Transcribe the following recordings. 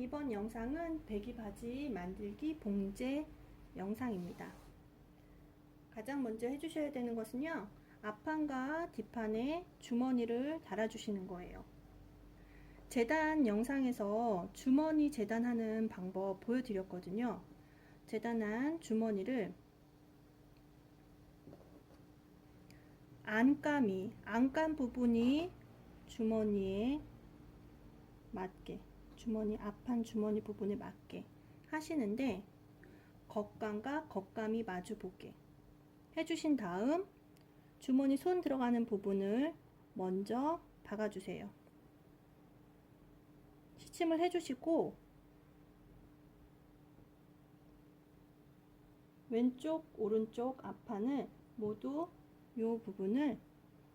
이번 영상은 배기 바지 만들기 봉제 영상입니다. 가장 먼저 해주셔야 되는 것은요, 앞판과 뒷판에 주머니를 달아주시는 거예요. 재단 영상에서 주머니 재단하는 방법 보여드렸거든요. 재단한 주머니를 안감 부분이 주머니에 맞게, 주머니 앞판 주머니 부분에 맞게 하시는데, 겉감과 겉감이 마주보게 해주신 다음 주머니 손 들어가는 부분을 먼저 박아주세요. 시침을 해주시고 왼쪽 오른쪽 앞판을 모두 이 부분을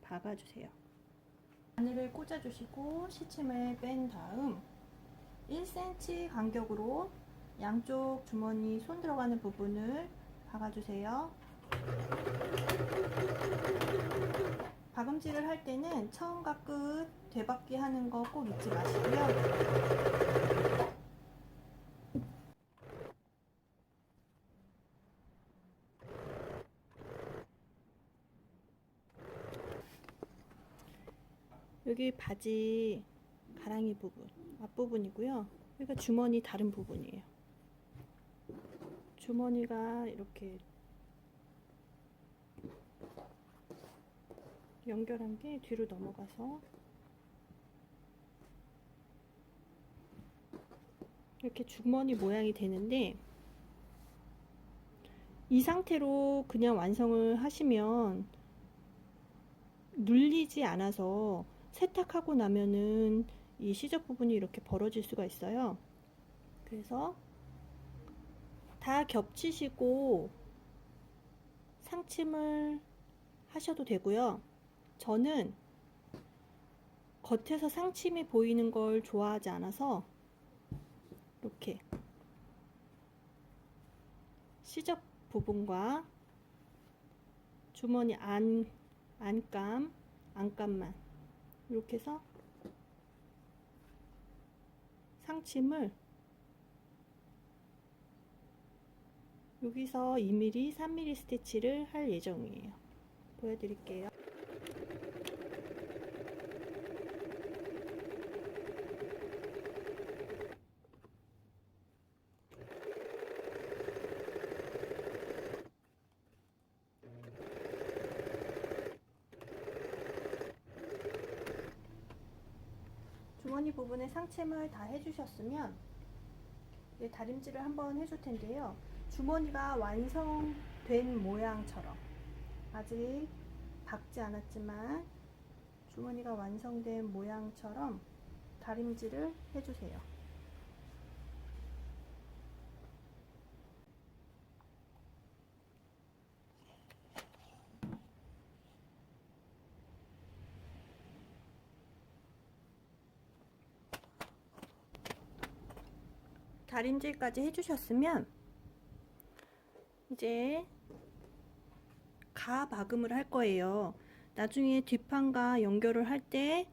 박아주세요. 바늘을 꽂아주시고 시침을 뺀 다음 1cm 간격으로 양쪽 주머니 손 들어가는 부분을 박아주세요. 박음질을 할 때는 처음과 끝 되박기 하는 거 꼭 잊지 마시고요. 여기 바지 가랑이 부분, 앞부분이고요. 여기가 주머니 다른 부분이에요. 주머니가 이렇게 연결한 게 뒤로 넘어가서 이렇게 주머니 모양이 되는데, 이 상태로 그냥 완성을 하시면 눌리지 않아서 세탁하고 나면은 이 시접 부분이 이렇게 벌어질 수가 있어요. 그래서 다 겹치시고 상침을 하셔도 되고요. 저는 겉에서 상침이 보이는 걸 좋아하지 않아서 이렇게 시접 부분과 주머니 안감만 이렇게 해서 상침을 여기서 2mm, 3mm 스티치를 할 예정이에요. 보여드릴게요. 주머니 부분에 상침을 다 해주셨으면 이제 다림질을 한번 해줄 텐데요. 주머니가 완성된 모양처럼, 아직 박지 않았지만 주머니가 완성된 모양처럼 다림질을 해주세요. 다림질까지 해주셨으면 이제 가박음을 할 거예요. 나중에 뒷판과 연결을 할 때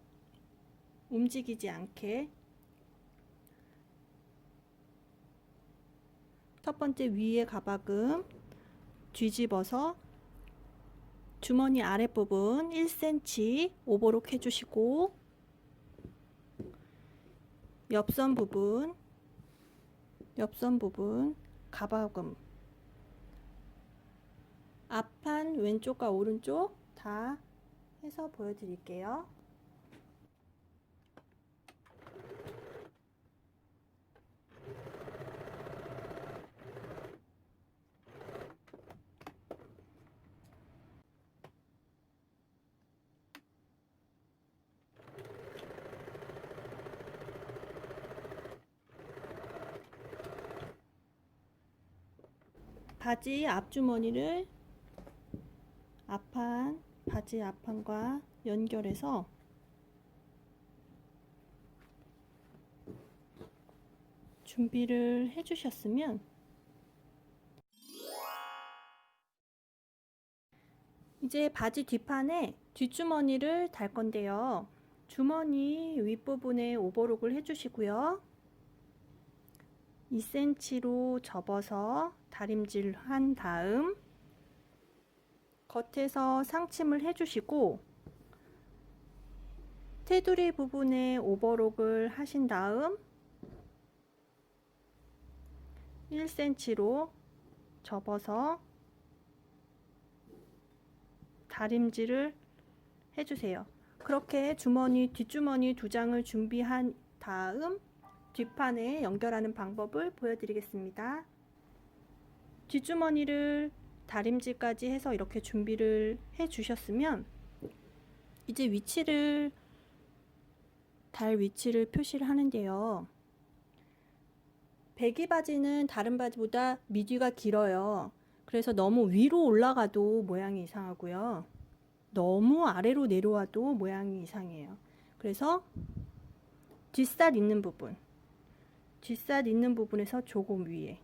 움직이지 않게 첫 번째 위에 가박음 뒤집어서 주머니 아랫부분 1cm 오버록 해주시고, 옆선 부분 가박음 앞판 왼쪽과 오른쪽 다 해서 보여드릴게요. 바지 앞주머니를 바지 앞판과 연결해서 준비를 해주셨으면 이제 바지 뒷판에 뒷주머니를 달 건데요. 주머니 윗부분에 오버록을 해주시고요. 2cm로 접어서 다림질 한 다음 겉에서 상침을 해주시고 테두리 부분에 오버록을 하신 다음 1cm로 접어서 다림질을 해주세요. 그렇게 뒷주머니 2장을 준비한 다음 뒷판에 연결하는 방법을 보여드리겠습니다. 뒷주머니를 다림질까지 해서 이렇게 준비를 해 주셨으면 이제 달 위치를 표시를 하는데요. 배기 바지는 다른 바지보다 미디가 길어요. 그래서 너무 위로 올라가도 모양이 이상하고요. 너무 아래로 내려와도 모양이 이상해요. 그래서 뒷살 있는 부분에서 조금 위에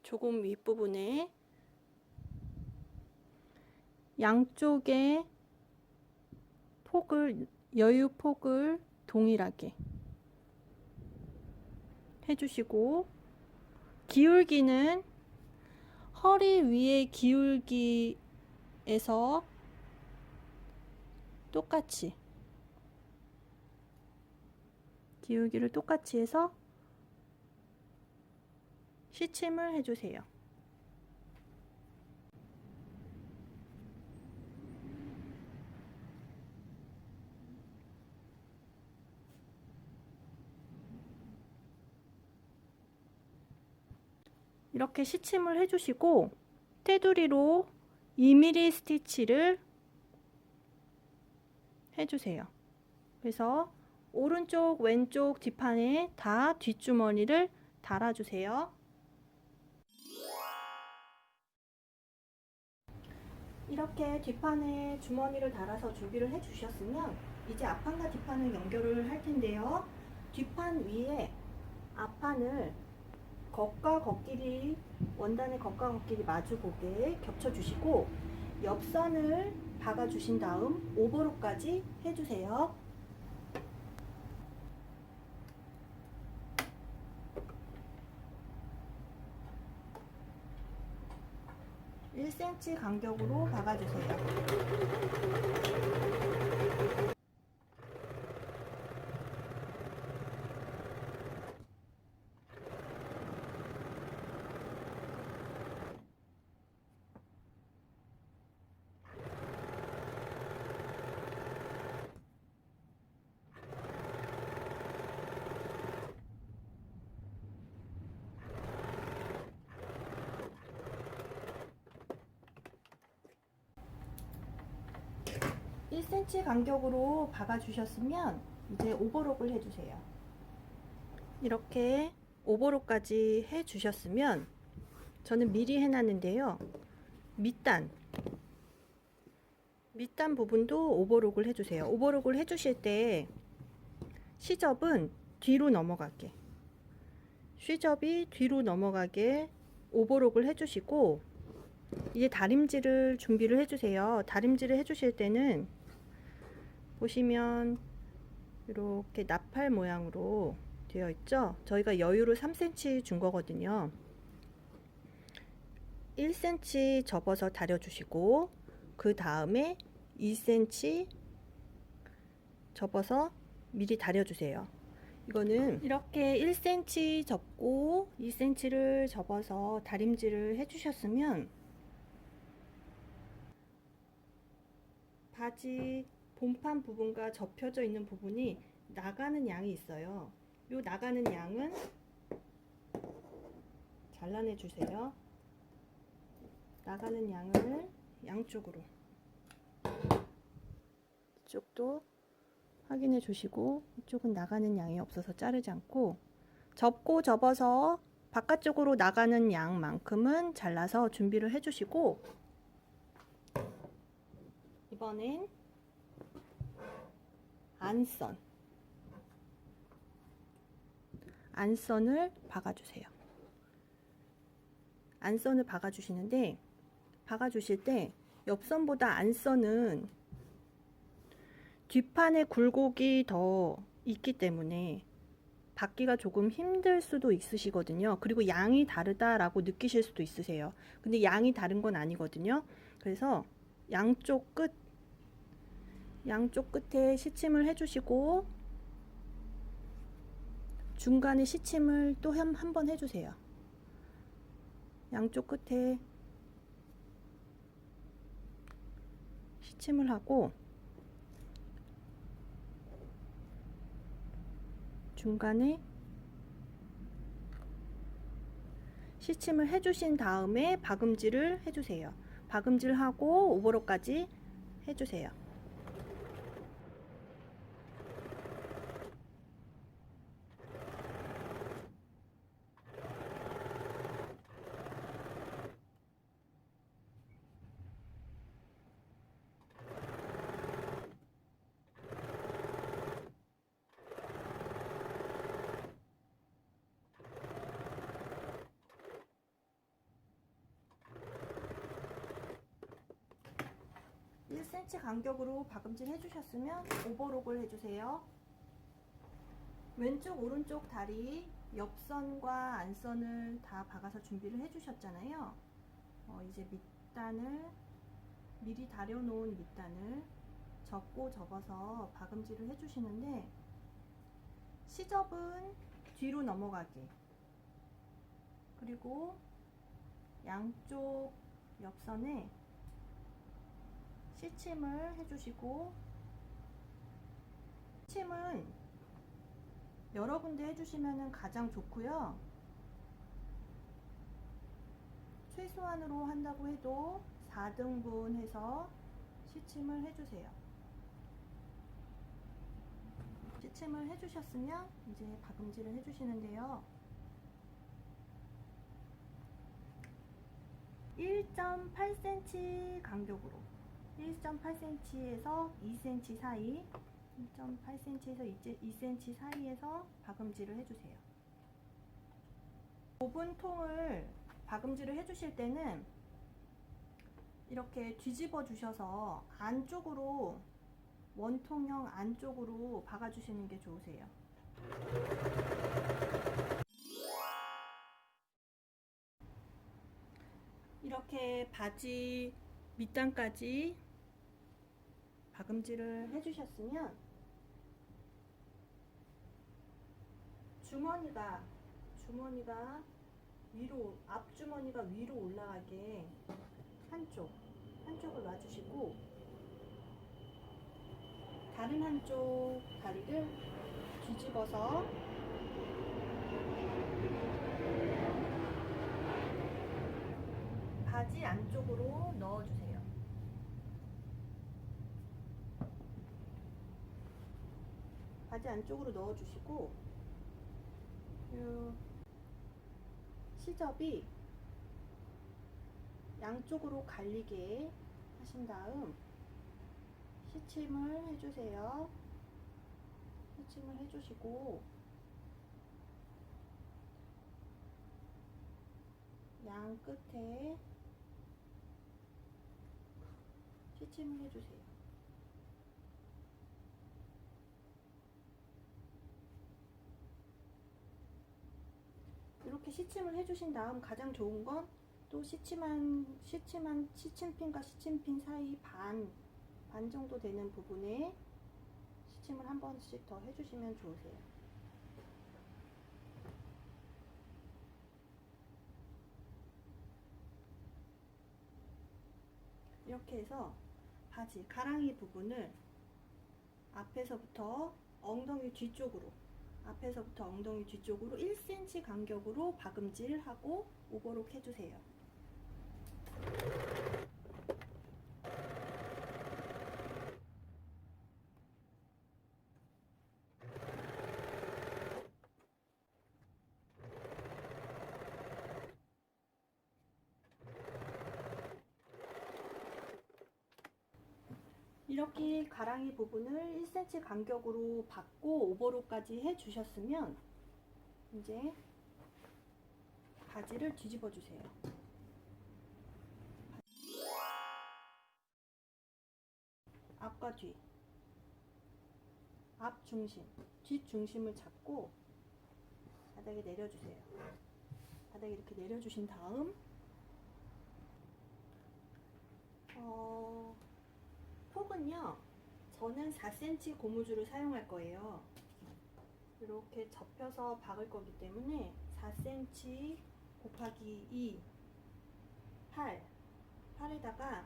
조금 윗부분에 양쪽의 여유 폭을 동일하게 해주시고 기울기는 허리 위에 기울기에서 기울기를 똑같이 해서 시침을 해주세요. 이렇게 시침을 해주시고 테두리로 2mm 스티치를 해주세요. 그래서 오른쪽 왼쪽 뒷판에 다 뒷주머니를 달아주세요. 이렇게 뒷판에 주머니를 달아서 준비를 해주셨으면 이제 앞판과 뒷판을 연결을 할 텐데요. 뒷판 위에 앞판을 원단의 겉과 겉길이 마주보게 겹쳐주시고 옆선을 박아주신 다음 오버록까지 해주세요. 1cm 간격으로 박아주세요. (1cm) 간격으로 박아주셨으면 이제 오버록을 해주세요. 이렇게 오버록까지 해주셨으면 저는 미리 해놨는데요. 밑단 부분도 오버록을 해주세요. 오버록을 해주실 때 시접은 뒤로 넘어가게, 시접이 뒤로 넘어가게 오버록을 해주시고 이제 다림질을 준비를 해주세요. 다림질을 해주실 때는 보시면 이렇게 나팔 모양으로 되어 있죠. 저희가 여유를 3cm 준 거거든요. 1cm 접어서 다려주시고 그 다음에 2cm 접어서 미리 다려주세요. 이거는 이렇게 1cm 접고 2cm를 접어서 다림질을 해주셨으면 바지 본판 부분과 접혀져 있는 부분이 나가는 양이 있어요. 이 나가는 양은 잘라내 주세요. 나가는 양을 양쪽으로 이쪽도 확인해 주시고 이쪽은 나가는 양이 없어서 자르지 않고 접고 접어서 바깥쪽으로 나가는 양만큼은 잘라서 준비를 해 주시고 이번엔 안선을 박아주세요. 안선을 박아주시는데 박아주실 때 옆선보다 안선은 뒷판에 굴곡이 더 있기 때문에 받기가 조금 힘들 수도 있으시거든요. 그리고 양이 다르다라고 느끼실 수도 있으세요. 근데 양이 다른 건 아니거든요. 그래서 양쪽 끝에 시침을 해주시고 중간에 시침을 또 한 번 해주세요. 양쪽 끝에 시침을 하고 중간에 시침을 해주신 다음에 박음질을 해주세요. 박음질하고 오버로까지 해주세요. (1cm) 간격으로 박음질 해주셨으면 오버록을 해주세요. 왼쪽 오른쪽 다리 옆선과 안선을 다 박아서 준비를 해주셨잖아요. 이제 밑단을 미리 다려놓은 밑단을 접고 접어서 박음질을 해주시는데 시접은 뒤로 넘어가게, 그리고 양쪽 옆선에 시침을 해주시고, 시침은 여러 군데 해주시면 가장 좋고요. 최소한으로 한다고 해도 4등분 해서 시침을 해주세요. 시침을 해주셨으면 이제 박음질을 해주시는데요. 1.8cm 간격으로 1.8cm에서 2cm 사이 1.8cm에서 2cm 사이에서 박음질을 해주세요. 좁은 통을 박음질을 해주실 때는 이렇게 뒤집어 주셔서 안쪽으로, 원통형 안쪽으로 박아주시는 게 좋으세요. 이렇게 바지 밑단까지 박음질을 해주셨으면 주머니가 위로, 앞주머니가 위로 올라가게 한쪽을 놔주시고 다른 한쪽 다리를 뒤집어서 바지 안쪽으로 넣어주세요. 바지 안쪽으로 넣어주시고, 시접이 양쪽으로 갈리게 하신 다음 시침을 해주세요. 시침을 해주시고 양 끝에 시침을 해주세요. 이렇게 시침을 해주신 다음 가장 좋은 건 또 시침핀과 시침핀 사이 반 정도 되는 부분에 시침을 한 번씩 더 해주시면 좋으세요. 이렇게 해서 바지 가랑이 부분을 앞에서부터 엉덩이 뒤쪽으로 1cm 간격으로 박음질하고 오버록 해주세요. 이렇게 가랑이 부분을 1cm 간격으로 받고 오버록까지 해주셨으면 이제 바지를 뒤집어 주세요. 앞과 뒤 앞 중심, 뒷 중심을 잡고 바닥에 내려주세요. 바닥에 이렇게 내려주신 다음 폭은요, 저는 4cm 고무줄을 사용할 거예요. 이렇게 접혀서 박을 거기 때문에 4cm 곱하기 2 8에다가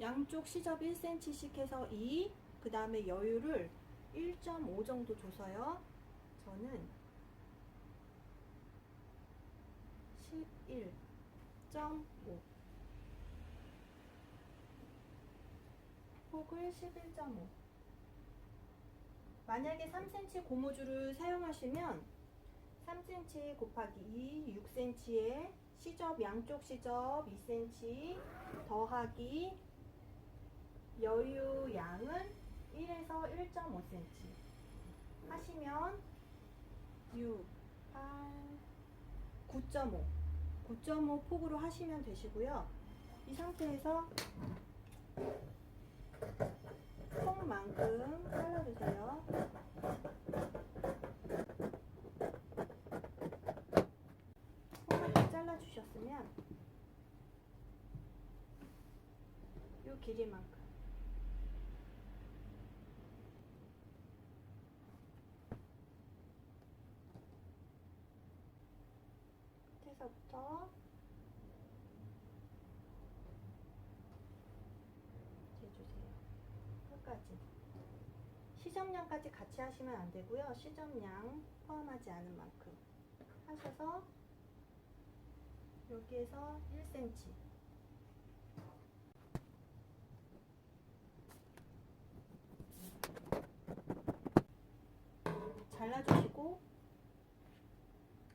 양쪽 시접 1cm씩 해서 2, 그 다음에 여유를 1.5 정도 줘서요. 저는 11.5, 폭을 11.5. 만약에 3cm 고무줄을 사용하시면 3cm 곱하기 2, 6cm에 시접, 양쪽 시접 2cm 더하기 여유 양은 1에서 1.5cm 하시면 6, 8, 9.5 폭으로 하시면 되시고요. 이 상태에서 폭만큼 잘라주세요. 폭만큼 잘라주셨으면 이 길이만큼 끝에서부터 재주세요. 끝까지. 시접량까지 같이 하시면 안 되고요. 시접량 포함하지 않은 만큼 하셔서 여기에서 1cm 잘라주시고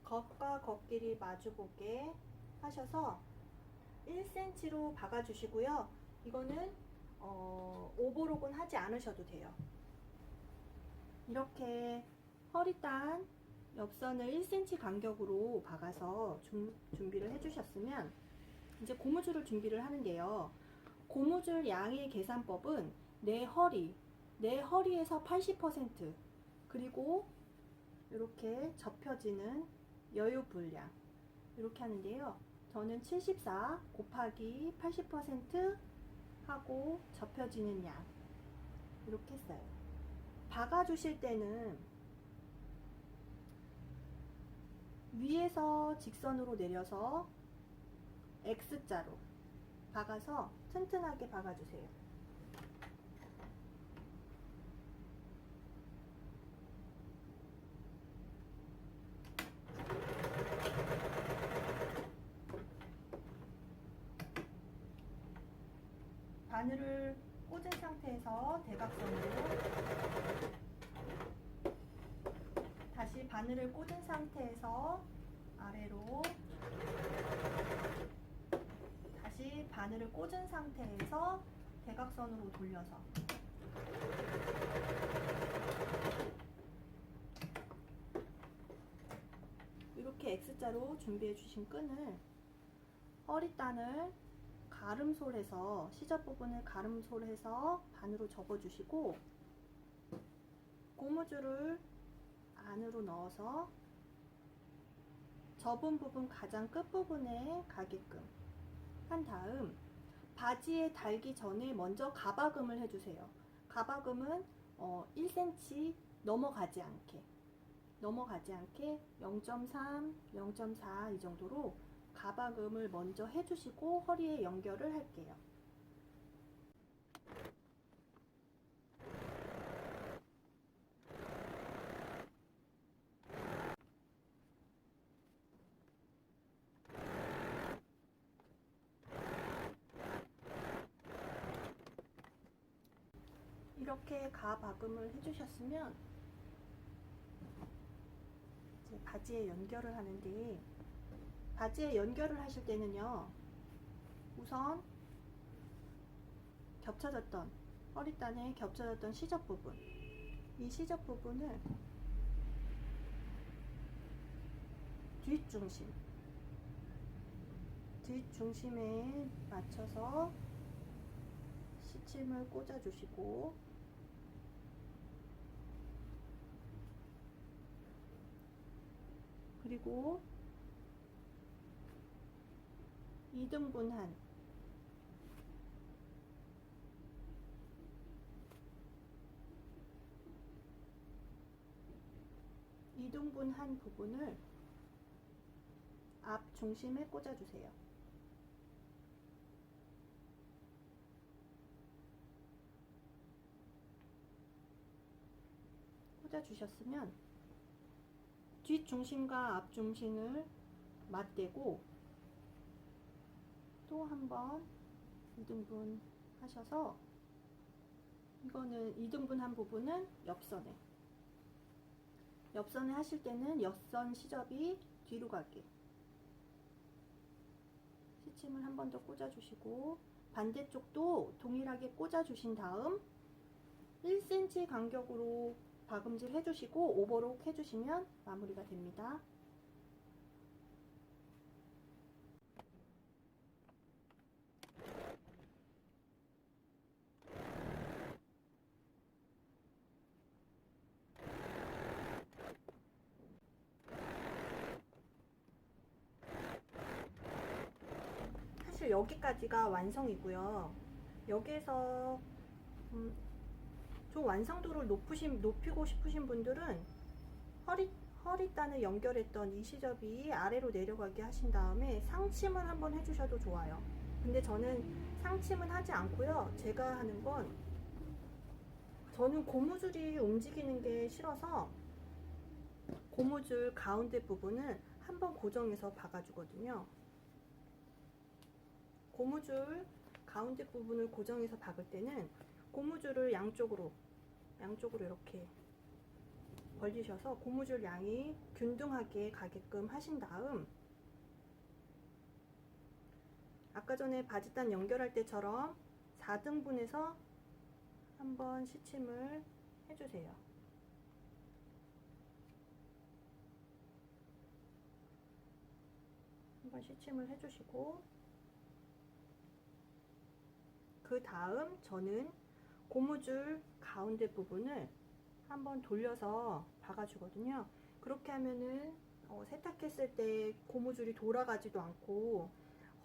겉과 겉길이 마주보게 하셔서 1cm로 박아주시고요. 이거는 오버록은 하지 않으셔도 돼요. 이렇게 허리단 옆선을 1cm 간격으로 박아서 준비를 해주셨으면 이제 고무줄을 준비를 하는데요. 고무줄 양의 계산법은 내 허리에서 80%, 그리고 이렇게 접혀지는 여유 분량 이렇게 하는데요. 저는 74 곱하기 80% 하고 접혀지는 양 이렇게 했어요. 박아주실 때는 위에서 직선으로 내려서 X자로 박아서 튼튼하게 박아주세요. 바늘을 꽂은 상태에서 대각선으로 다시 바늘을 꽂은 상태에서 아래로 다시 바늘을 꽂은 상태에서 대각선으로 돌려서 이렇게 X자로 준비해 주신 끈을 허리단을 가름솔해서 시접 부분을 가름솔해서 반으로 접어 주시고 고무줄을 안으로 넣어서 접은 부분 가장 끝부분에 가게끔 한 다음 바지에 달기 전에 먼저 가박음을 해주세요. 가박음은 1cm 넘어가지 않게 0.3, 0.4 이 정도로 가박음을 먼저 해주시고 허리에 연결을 할게요. 이렇게 가박음을 해주셨으면 이제 바지에 연결을 하는데, 바지에 연결을 하실 때는요, 우선 겹쳐졌던 허리단에 겹쳐졌던 시접 부분, 이 시접 부분을 뒷중심에 맞춰서 시침을 꽂아 주시고 그리고 2등분 한 2등분 한 부분을 앞 중심에 꽂아주세요. 꽂아주셨으면 뒷 중심과 앞 중심을 맞대고 또 한번 2등분 하셔서, 이거는 2등분 한 부분은 옆선에 하실 때는 옆선 시접이 뒤로 가게 시침을 한 번 더 꽂아주시고, 반대쪽도 동일하게 꽂아주신 다음 1cm 간격으로 박음질 해주시고 오버록 해주시면 마무리가 됩니다. 사실 여기까지가 완성이고요. 여기에서 좀 완성도를 높이고 싶으신 분들은 허리단을 연결했던 이 시접이 아래로 내려가게 하신 다음에 상침을 한번 해주셔도 좋아요. 근데 저는 상침은 하지 않고요. 제가 하는 건, 저는 고무줄이 움직이는 게 싫어서 고무줄 가운데 부분을 한번 고정해서 박아주거든요. 고무줄 가운데 부분을 고정해서 박을 때는 고무줄을 양쪽으로 이렇게 벌리셔서 고무줄 양이 균등하게 가게끔 하신 다음, 아까 전에 바지단 연결할 때처럼 4등분해서 한번 시침을 해주세요. 한번 시침을 해주시고, 그 다음 저는 고무줄 가운데 부분을 한번 돌려서 박아주거든요. 그렇게 하면은 세탁했을 때 고무줄이 돌아가지도 않고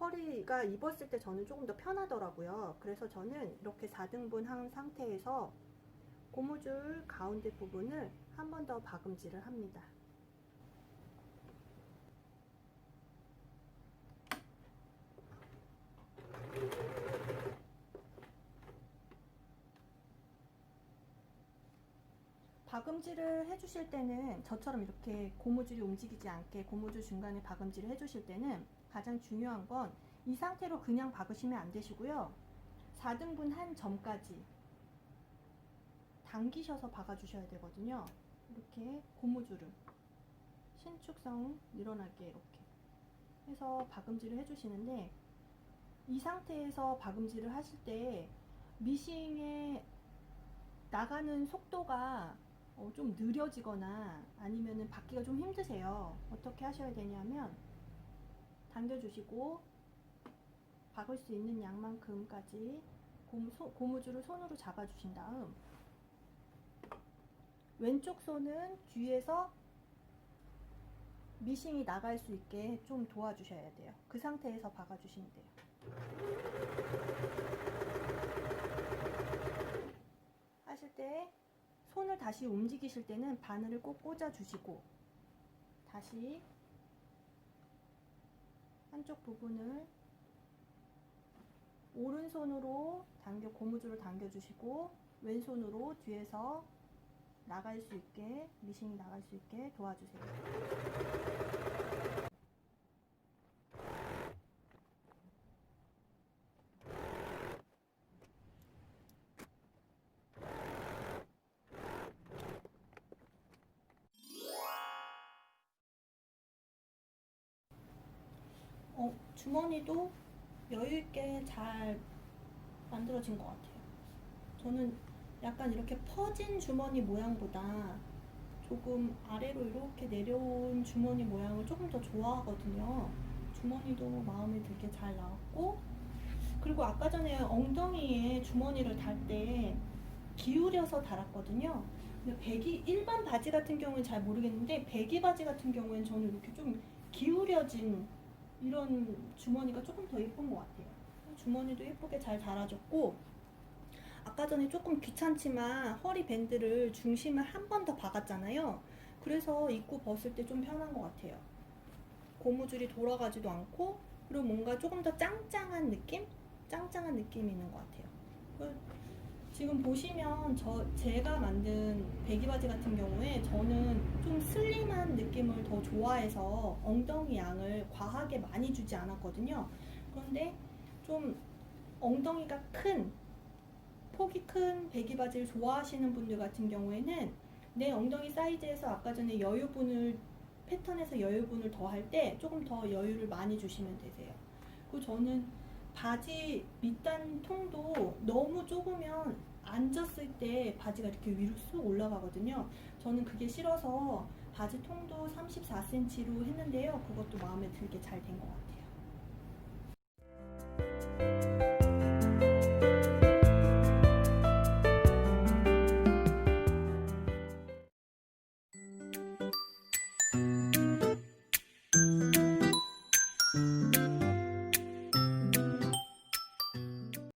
허리가 입었을 때 저는 조금 더 편하더라고요. 그래서 저는 이렇게 4등분 한 상태에서 고무줄 가운데 부분을 한 번 더 박음질을 합니다. 박음질을 해주실 때는 저처럼 이렇게 고무줄이 움직이지 않게 고무줄 중간에 박음질을 해주실 때는 가장 중요한 건 이 상태로 그냥 박으시면 안 되시고요. 4등분 한 점까지 당기셔서 박아주셔야 되거든요. 이렇게 고무줄을 신축성 늘어나게 이렇게 해서 박음질을 해주시는데, 이 상태에서 박음질을 하실 때 미싱에 나가는 속도가 좀 느려지거나 아니면은 받기가 좀 힘드세요. 어떻게 하셔야 되냐면, 당겨주시고 박을 수 있는 양만큼까지 고무줄을 손으로 잡아주신 다음, 왼쪽 손은 뒤에서 미싱이 나갈 수 있게 좀 도와주셔야 돼요. 그 상태에서 박아주시면 돼요. 하실 때 손을 다시 움직이실 때는 바늘을 꼭 꽂아주시고, 다시 한쪽 부분을 오른손으로 고무줄을 당겨주시고 왼손으로 뒤에서 나갈 수 있게, 미싱이 나갈 수 있게 도와주세요. 주머니도 여유있게 잘 만들어진 것 같아요. 저는 약간 이렇게 퍼진 주머니 모양보다 조금 아래로 이렇게 내려온 주머니 모양을 조금 더 좋아하거든요. 주머니도 마음에 들게 잘 나왔고, 그리고 아까 전에 엉덩이에 주머니를 달 때 기울여서 달았거든요. 근데 배기 일반 바지 같은 경우는 잘 모르겠는데 배기 바지 같은 경우에는 저는 이렇게 좀 기울여진 이런 주머니가 조금 더 예쁜 것 같아요. 주머니도 예쁘게 잘 달아줬고 아까 전에 조금 귀찮지만 허리 밴드를 중심을 한 번 더 박았잖아요. 그래서 입고 벗을 때 좀 편한 것 같아요. 고무줄이 돌아가지도 않고 그리고 뭔가 조금 더 짱짱한 느낌? 짱짱한 느낌이 있는 것 같아요. 지금 보시면 제가 만든 배기 바지 같은 경우에 저는 좀 슬림한 느낌을 더 좋아해서 엉덩이 양을 과하게 많이 주지 않았거든요. 그런데 좀 엉덩이가 큰 폭이 큰 배기 바지를 좋아하시는 분들 같은 경우에는 내 엉덩이 사이즈에서 아까 전에 여유분을 패턴에서 여유분을 더할 때 조금 더 여유를 많이 주시면 되세요. 그리고 저는 바지 밑단 통도 너무 좁으면 앉았을 때 바지가 이렇게 위로 쑥 올라가거든요. 저는 그게 싫어서 바지 통도 34cm로 했는데요. 그것도 마음에 들게 잘 된 것 같아요.